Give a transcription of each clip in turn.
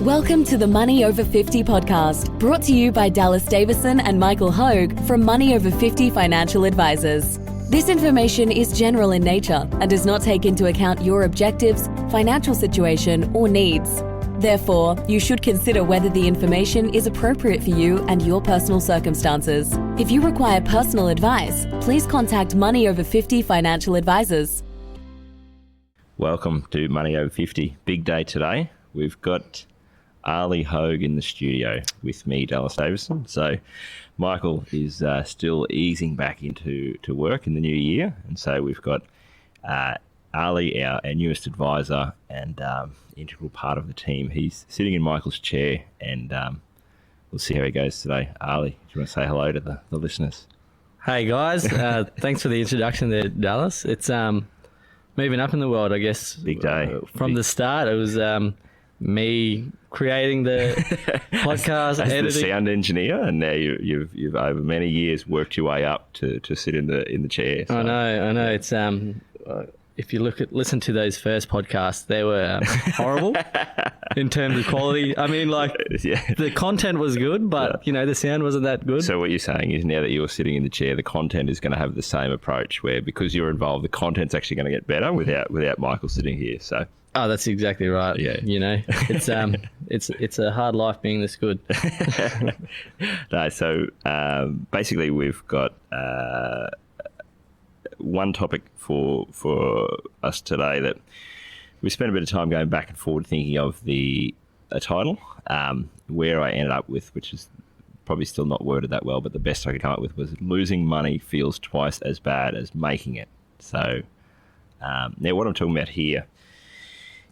Welcome to the Money Over 50 podcast, brought to you by Dallas Davison and Michael Hogue from Money Over 50 Financial Advisors. This information is general in nature and does not take into account your objectives, financial situation, or needs. Therefore, you should consider whether the information is appropriate for you and your personal circumstances. If you require personal advice, please contact Money Over 50 Financial Advisors. Welcome to Money Over 50. Big day today. We've got Ali Hogue in the studio with me, Dallas Davison. So Michael is still easing back into work in the new year. And so we've got Ali, our newest advisor and integral part of the team. He's sitting in Michael's chair and we'll see how he goes today. Ali, do you want to say hello to the listeners? Hey guys, thanks for the introduction there, Dallas. It's moving up in the world, I guess. Big day. From the start, it was me creating the podcast, editing. as the sound engineer, and now you've over many years worked your way up to sit in the chair. So. I know. It's if you listen to those first podcasts, they were horrible in terms of quality. I mean, the content was good, but the sound wasn't that good. So what you're saying is now that you're sitting in the chair, the content is going to have the same approach, where because you're involved, the content's actually going to get better without Michael sitting here. So. Oh, that's exactly right. Yeah. It's a hard life being this good. No, so basically we've got one topic for us today that we spent a bit of time going back and forward thinking of a title, where I ended up with, which is probably still not worded that well, but the best I could come up with was losing money feels twice as bad as making it. So now what I'm talking about here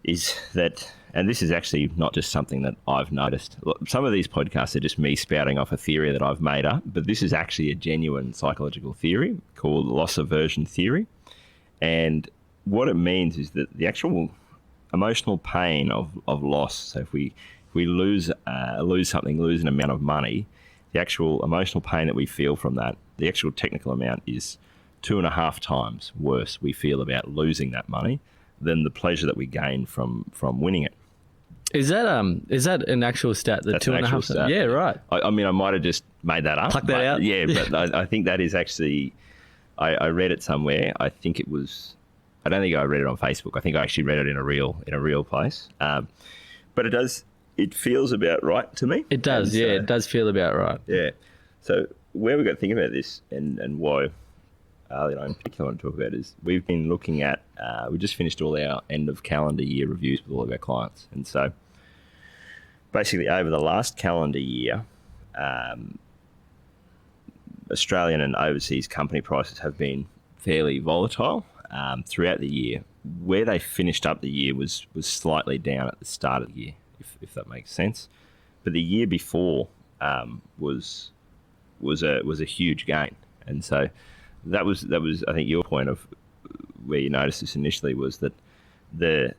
is that, and this is actually not just something that I've noticed. Some of these podcasts are just me spouting off a theory that I've made up, but this is actually a genuine psychological theory called loss aversion theory. And what it means is that the actual emotional pain of loss, so if we lose something, lose an amount of money, the actual emotional pain that we feel from that, the actual technical amount is 2.5 times worse we feel about losing that money than the pleasure that we gain from winning it. Is that an actual stat? That's 2.5 stat. Yeah, right. I mean, I might have just made that up. Pluck that out. Yeah, but I think that is actually. I read it somewhere. I think it was. I don't think I read it on Facebook. I think I actually read it in a real place. But it does. It feels about right to me. It does. Yeah, it does feel about right. Yeah. So where we got to think about this and why. Ali and I in particular want to talk about is we've been looking at, we just finished all our end of calendar year reviews with all of our clients. And so basically over the last calendar year, Australian and overseas company prices have been fairly volatile throughout the year. Where they finished up the year was slightly down at the start of the year, if that makes sense. But the year before was a huge gain. And so that was I think your point of where you noticed this initially was that the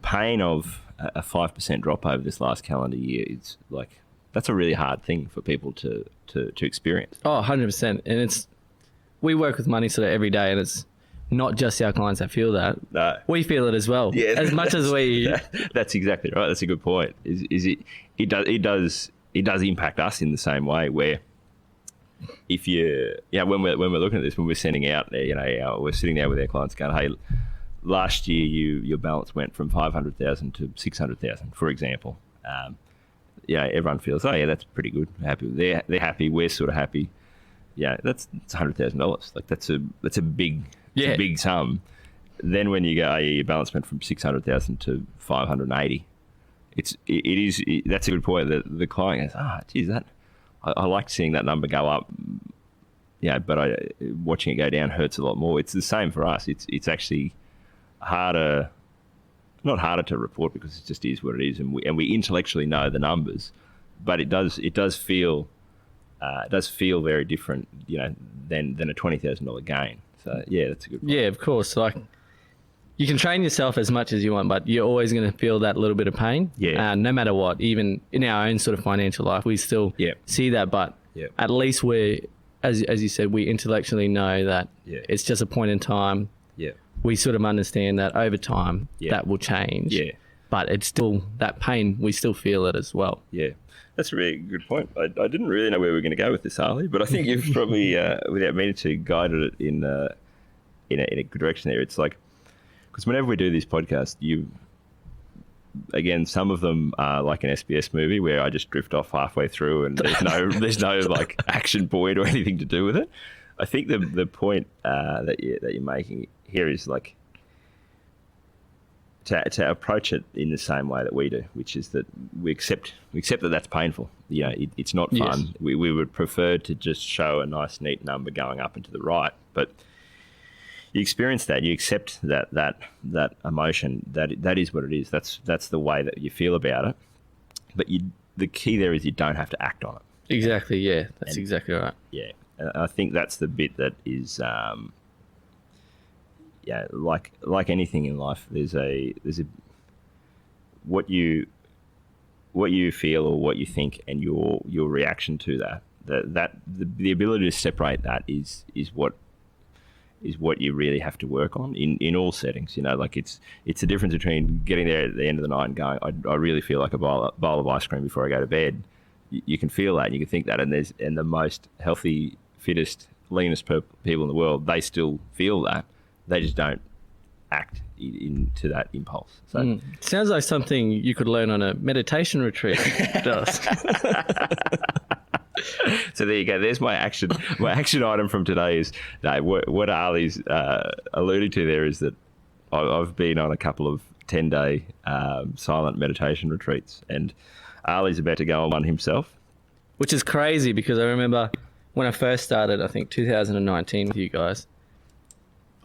pain of a 5% drop over this last calendar year is like, that's a really hard thing for people to experience. Oh, 100%. And we work with money sort of every day, and it's not just our clients that feel that. No. We feel it as well. Yeah, as much as we. That's exactly right. That's a good point. It does impact us in the same way where. If when we're looking at this, when we're sending out, we're sitting there with our clients going, hey, last year your balance went from 500,000 to 600,000, for example. Everyone feels, oh yeah, that's pretty good. Happy, they're happy. We're sort of happy. Yeah, that's $100,000. Like that's a big sum. Then when you go, oh, yeah, your balance went from 600,000 to 580. That's a good point. That the client goes, geez, that. I like seeing that number go up, but watching it go down hurts a lot more. It's the same for us. It's actually not harder to report because it just is what it is, and we intellectually know the numbers, but it does feel very different, than a $20,000 gain. So yeah, that's a good point. Yeah, of course. Like, you can train yourself as much as you want, but you're always going to feel that little bit of pain. Yeah. No matter what, even in our own sort of financial life, we still see that. But at least as you said, we intellectually know that it's just a point in time. Yeah. We sort of understand that over time that will change. Yeah. but it's still that pain. We still feel it as well. Yeah, that's a really good point. I didn't really know where we were going to go with this, Ali, but I think you've probably, without meaning to, guided it in a good direction there. It's like, because whenever we do this podcast, again, some of them are like an SBS movie where I just drift off halfway through and there's no like action point or anything to do with it. I think the point that you're making here is like to approach it in the same way that we do, which is that we accept that that's painful. You know, it's not fun. Yes. We would prefer to just show a nice, neat number going up and to the right, but you experience that, you accept that emotion. That is what it is. That's the way that you feel about it. But the key there is you don't have to act on it. Exactly. Yeah, that's exactly right. Yeah, and I think that's the bit that is, like anything in life. There's a what you feel or what you think and your reaction to that the ability to separate that is what you really have to work on in all settings. You know, like it's the difference between getting there at the end of the night and going, I really feel like a bowl of ice cream before I go to bed. You can feel that, and you can think that, and the most healthy, fittest, leanest people in the world, they still feel that. They just don't act into that impulse. So sounds like something you could learn on a meditation retreat. It does. So there you go. There's my action. My action item from today is what Ali's alluding to there is that I've been on a couple of 10-day silent meditation retreats, and Ali's about to go on one himself. Which is crazy because I remember when I first started, I think 2019 with you guys.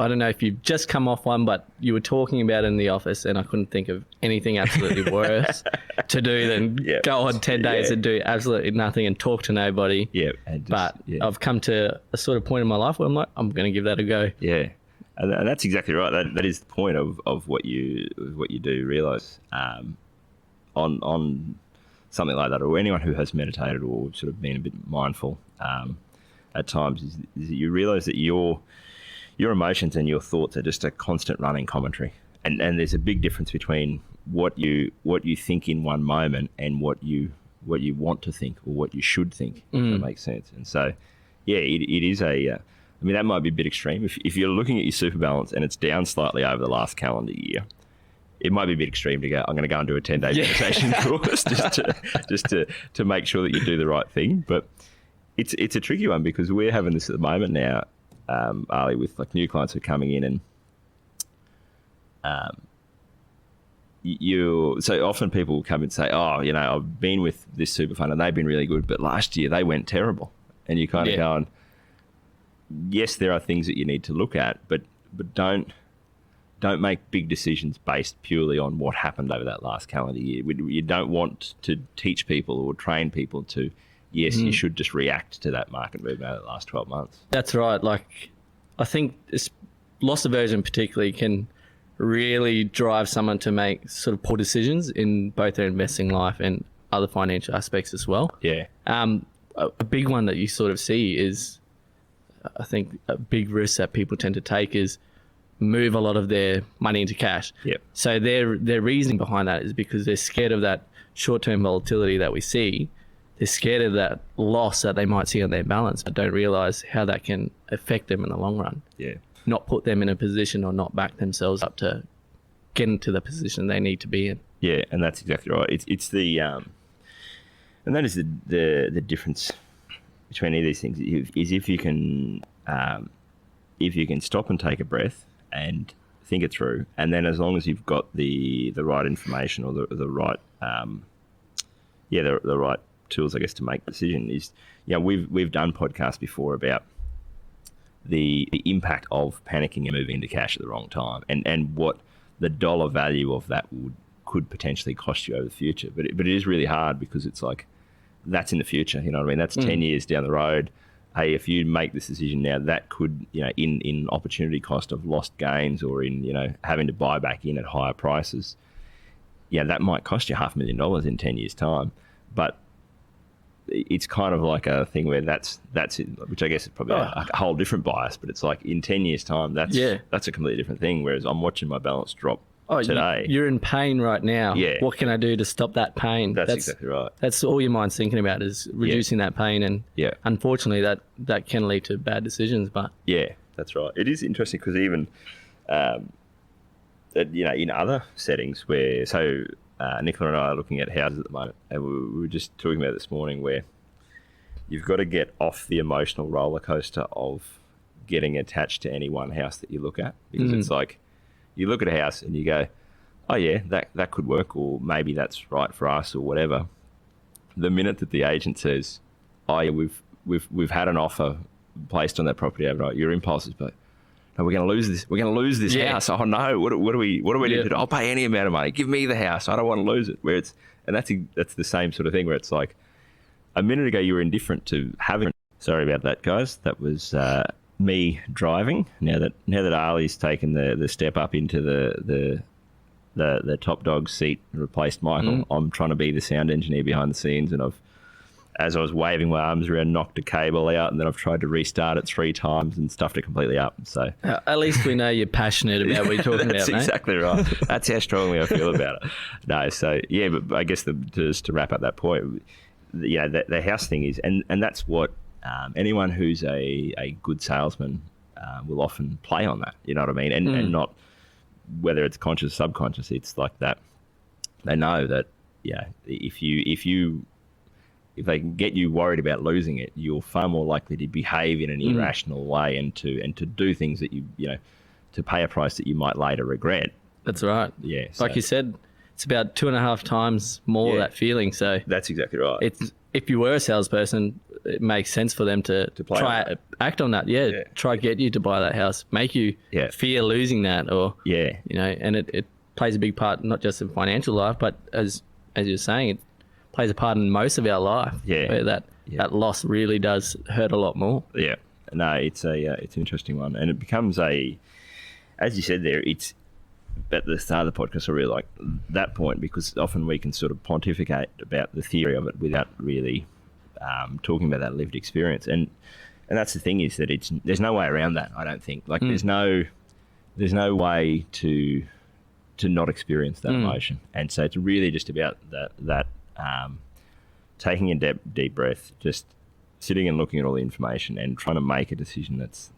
I don't know if you've just come off one, but you were talking about it in the office, and I couldn't think of anything absolutely worse to do than go on 10 days and do absolutely nothing and talk to nobody. Yeah. I've come to a sort of point in my life where I'm like, I'm going to give that a go. Yeah. And that's exactly right. That is the point of what you do realise on something like that, or anyone who has meditated or sort of been a bit mindful at times, is that you realise that your emotions and your thoughts are just a constant running commentary, and there's a big difference between what you think in one moment and what you want to think or what you should think. If that makes sense. And so, it is a. I mean, that might be a bit extreme. If you're looking at your super balance and it's down slightly over the last calendar year, it might be a bit extreme to go, I'm going to go and do a 10-day meditation course just to make sure that you do the right thing. But it's a tricky one because we're having this at the moment now, Ali, with like new clients who are coming in, and so often people will come and say, oh, you know, I've been with this super fund and they've been really good, but last year they went terrible. And you kind of going, yes, there are things that you need to look at, but don't make big decisions based purely on what happened over that last calendar year. You don't want to teach people or train people to, you should just react to that market movement over the last 12 months. That's right. Like, I think loss aversion particularly can really drive someone to make sort of poor decisions in both their investing life and other financial aspects as well. Yeah. A big one that you sort of see is, I think, a big risk that people tend to take is move a lot of their money into cash. Yep. So their reasoning behind that is because they're scared of that short-term volatility that we see. They're scared of that loss that they might see on their balance, but don't realise how that can affect them in the long run. Yeah. Not put them in a position or not back themselves up to get into the position they need to be in. Yeah, and that's exactly right. It's the and that is the difference between any of these things is if you can stop and take a breath and think it through, and then as long as you've got the right information or the right the right tools, I guess, to make the decision, is, you know, we've done podcasts before about the impact of panicking and moving into cash at the wrong time, and what the dollar value of that could potentially cost you over the future. But it is really hard because it's like, that's in the future, you know what I mean? That's 10 years down the road. Hey, if you make this decision now, that could, you know, in opportunity cost of lost gains, or in, you know, having to buy back in at higher prices, that might cost you $500,000 in 10 years' time. But it's kind of like a thing where that's it, which I guess is probably a whole different bias, but it's like in 10 years' time, that's a completely different thing. Whereas I'm watching my balance drop today. You're in pain right now. Yeah. What can I do to stop that pain? That's exactly right. That's all your mind's thinking about, is reducing that pain. And unfortunately, that can lead to bad decisions. But yeah, that's right. It is interesting because even, in other settings where, Nicola and I are looking at houses at the moment, and we were just talking about it this morning, where you've got to get off the emotional roller coaster of getting attached to any one house that you look at, because it's like, you look at a house and you go, oh yeah, that could work, or maybe that's right for us, or whatever. The minute that the agent says, oh yeah, we've had an offer placed on that property overnight, your impulse is, but no, we're going to lose this. We're going to lose this house. Oh no, what do we need to do? I'll pay any amount of money. Give me the house. I don't want to lose it. And that's the same sort of thing where it's like, a minute ago you were indifferent to having. Sorry about that, guys. That was me driving. Now that Ali's taken the step up into the top dog seat and replaced Michael, I'm trying to be the sound engineer behind the scenes, and as I was waving my arms around, knocked a cable out, and then I've tried to restart it 3 times and stuffed it completely up. So at least we know you're passionate about what you're talking about, mate. That's exactly right. That's how strongly I feel about it. No, so yeah, but I guess just to wrap up that point, the house thing is, and that's what anyone who's a good salesman will often play on that. You know what I mean? And not, whether it's conscious or subconscious, it's like that. They know that if they can get you worried about losing it, you're far more likely to behave in an irrational way and to do things that to pay a price that you might later regret. That's right. Yeah. Like you said, it's about 2.5 times more that feeling. So that's exactly right. It's, if you were a salesperson, it makes sense for them to try act on that. Yeah. Try get you to buy that house, make you fear losing that, or and it plays a big part, not just in financial life, but as you're saying, it plays a part in most of our life. Yeah. Where that loss really does hurt a lot more. Yeah. No, it's an interesting one, and it becomes as you said there, it's at the start of the podcast, I really like that point, because often we can sort of pontificate about the theory of it without really talking about that lived experience. And that's the thing, is that there's no way around that, I don't think. Like there's no way to not experience that emotion. And so it's really just about that taking a deep breath, just sitting and looking at all the information and trying to make a decision that's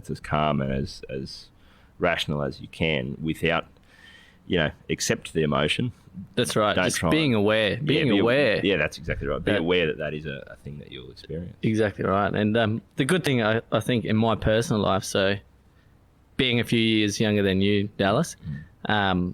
as calm and as rational as you can, without accept the emotion. That's right. Just being aware. Being aware. Yeah, that's exactly right. Be aware that is a thing that you'll experience. Exactly right. And the good thing, I think, in my personal life, so being a few years younger than you, Dallas, I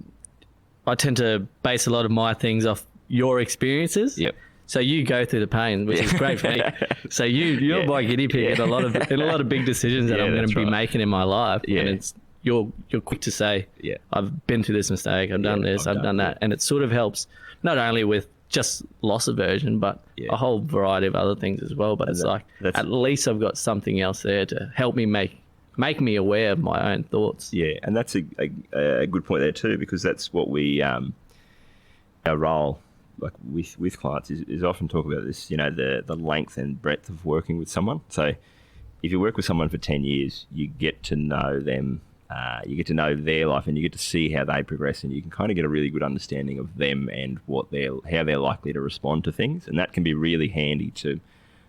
tend to base a lot of my things off your experiences. Yep. So you go through the pain, which is great for me. So you're my guinea pig in a lot of big decisions that I'm going to be making in my life. Yeah. And it's you're quick to say, I've been through this mistake, I've done this, I've done that. And it sort of helps not only with just loss aversion, but a whole variety of other things as well. But it's like, at least I've got something else there to help me make me aware of my own thoughts. Yeah, and that's a good point there too, because that's what we, our role, like with clients, is often talk about this, the length and breadth of working with someone. So if you work with someone for 10 years, you get to know them, you get to know their life, and you get to see how they progress, and you can kind of get a really good understanding of them and how they're likely to respond to things. And that can be really handy to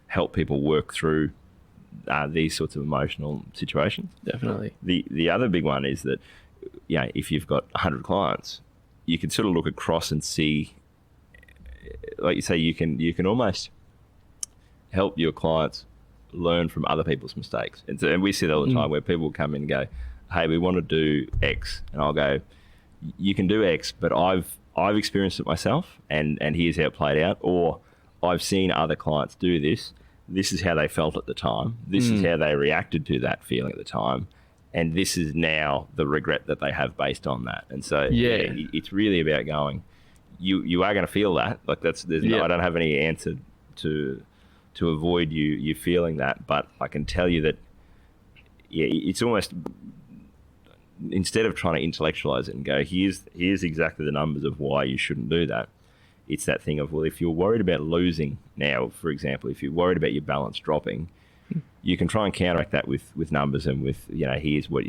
help people work through these sorts of emotional situations. Definitely. The other big one is that, if you've got 100 clients, you can sort of look across and see, like you say, you can almost help your clients learn from other people's mistakes. And we see that all the time, where people come in and go, hey, we want to do X. And I'll go, you can do X, but I've experienced it myself, and here's how it played out. Or I've seen other clients do this. This is how they felt at the time. This is how they reacted to that feeling at the time. And this is now the regret that they have based on that. And so it's really about going, you are going to feel that. Like I don't have any answer to avoid you feeling that, but I can tell you that it's almost, instead of trying to intellectualize it and go, here's exactly the numbers of why you shouldn't do that. It's that thing of, well, if you're worried about losing now, for example, if you're worried about your balance dropping, you can try and counteract that with numbers and with, here's what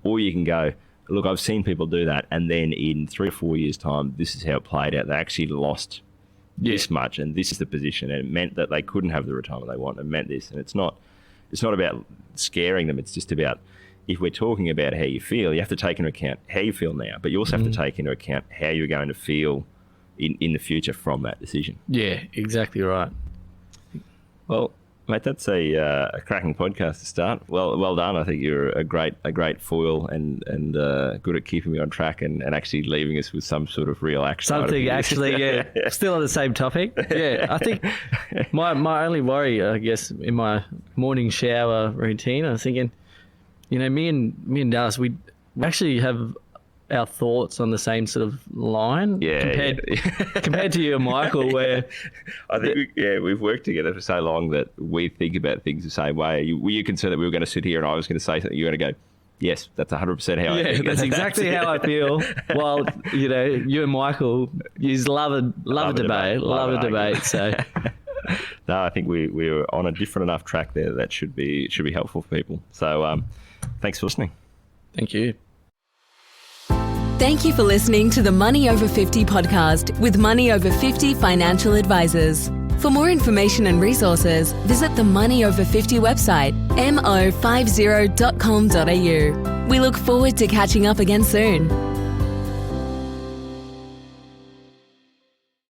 or you can go, look, I've seen people do that, and then in 3 or 4 years' time, this is how it played out. They actually lost this much, and this is the position, and it meant that they couldn't have the retirement they want. It meant this, and it's not about scaring them. It's just about, if we're talking about how you feel, you have to take into account how you feel now, but you also have to take into account how you're going to feel in the future from that decision. Yeah, exactly right. Well, mate, that's a cracking podcast to start. Well done. I think you're a great foil and good at keeping me on track and actually leaving us with some sort of real action. Something actually, yeah. Still on the same topic. Yeah, I think my only worry, I guess, in my morning shower routine, I was thinking, me and Dallas, we actually have our thoughts on the same sort of line compared to you and Michael, where I think we've worked together for so long that we think about things the same way. Were you concerned that we were going to sit here and I was going to say something, you're going to go, yes, that's 100% how I think. That's exactly how I feel. While you and Michael, you love a debate. So no, I think we're on a different enough track there that should be helpful for people. So thanks for listening. Thank you. Thank you for listening to the Money Over 50 podcast with Money Over 50 financial advisors. For more information and resources, visit the Money Over 50 website, mo50.com.au. We look forward to catching up again soon.